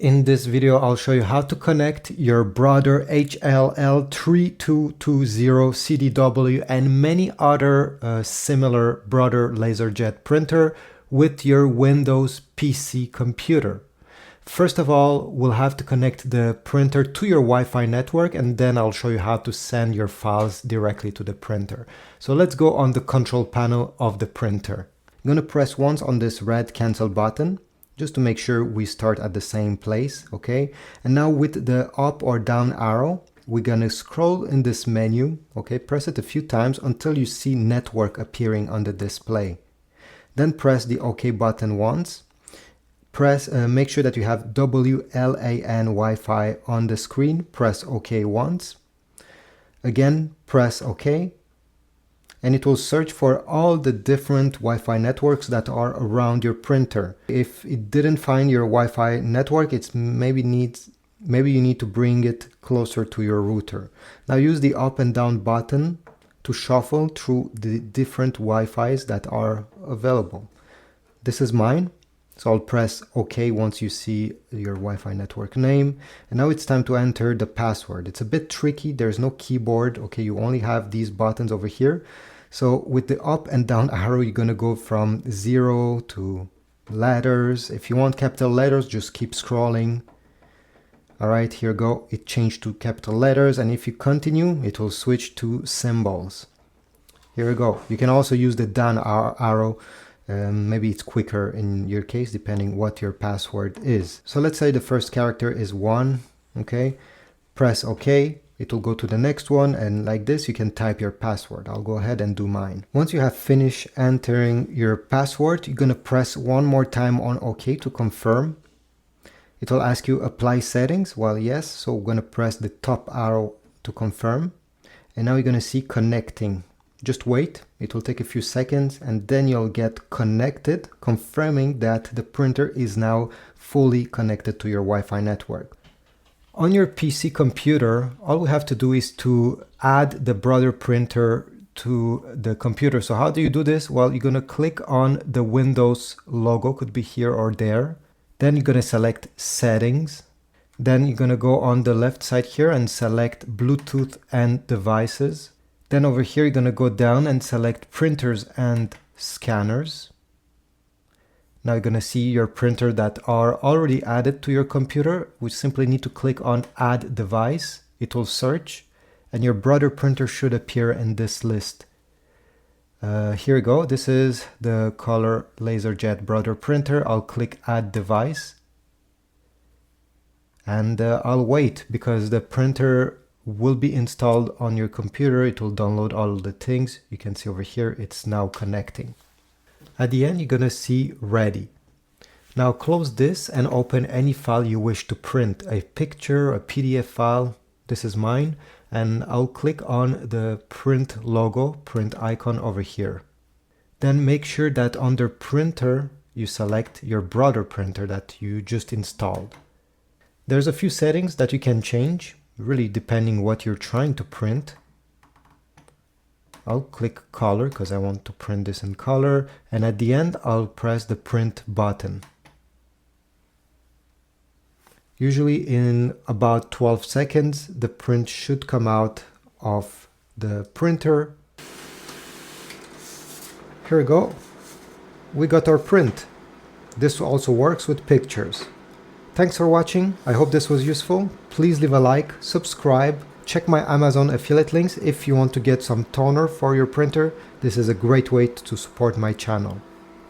In this video, I'll show you how to connect your Brother HL-L3220CDW and many other similar Brother LaserJet printer with your Windows PC computer. First of all, we'll have to connect the printer to your Wi-Fi network, and then I'll show you how to send your files directly to the printer. So let's go on the control panel of the printer. I'm going to press once on this red cancel button, just to make sure we start at the same place, okay? And now with the up or down arrow, we're gonna scroll in this menu, okay? Press it a few times until you see network appearing on the display. Then press the OK button once. Make sure that you have WLAN Wi-Fi on the screen. Press OK once. Again, press OK. And it will search for all the different Wi-Fi networks that are around your printer. If it didn't find your Wi-Fi network, maybe you need to bring it closer to your router. Now use the up and down button to shuffle through the different Wi-Fis that are available. This is mine, so I'll press OK once you see your Wi-Fi network name. And now it's time to enter the password. It's a bit tricky, there's no keyboard, okay? You only have these buttons over here. So with the up and down arrow, you're going to go from 0 to letters. If you want capital letters, just keep scrolling. All right, here you go. It changed to capital letters. And if you continue, it will switch to symbols. Here we go. You can also use the down arrow. Maybe it's quicker in your case, depending what your password is. So let's say the first character is 1. Okay, press OK. It will go to the next one, and like this you can type your password. I'll go ahead and do mine. Once you have finished entering your password, you're going to press one more time on OK to confirm. It will ask you apply settings. Well, yes, so we're going to press the top arrow to confirm. And now you're going to see connecting. Just wait, it will take a few seconds, and then you'll get connected, confirming that the printer is now fully connected to your Wi-Fi network. On your PC computer, all we have to do is to add the Brother printer to the computer. So how do you do this? Well, you're going to click on the Windows logo, could be here or there. Then you're going to select Settings. Then you're going to go on the left side here and select Bluetooth and Devices. Then over here, you're going to go down and select Printers and Scanners. Now you're going to see your printer that are already added to your computer. We simply need to click on Add Device. It will search, and your Brother printer should appear in this list. Here we go. This is the color LaserJet Brother printer. I'll click Add Device. And I'll wait because the printer will be installed on your computer. It will download all of the things. You can see over here, it's now connecting. At the end, you're going to see ready. Now close this and open any file you wish to print, a picture, a PDF file. This is mine, and I'll click on the print logo, print icon over here. Then make sure that under printer, you select your Brother printer that you just installed. There's a few settings that you can change, really depending what you're trying to print. I'll click color because I want to print this in color, and at the end I'll press the print button. Usually in about 12 seconds the print should come out of the printer. Here we go. We got our print. This also works with pictures. Thanks for watching. I hope this was useful. Please leave a like, subscribe. Check my Amazon affiliate links if you want to get some toner for your printer. This is a great way to support my channel.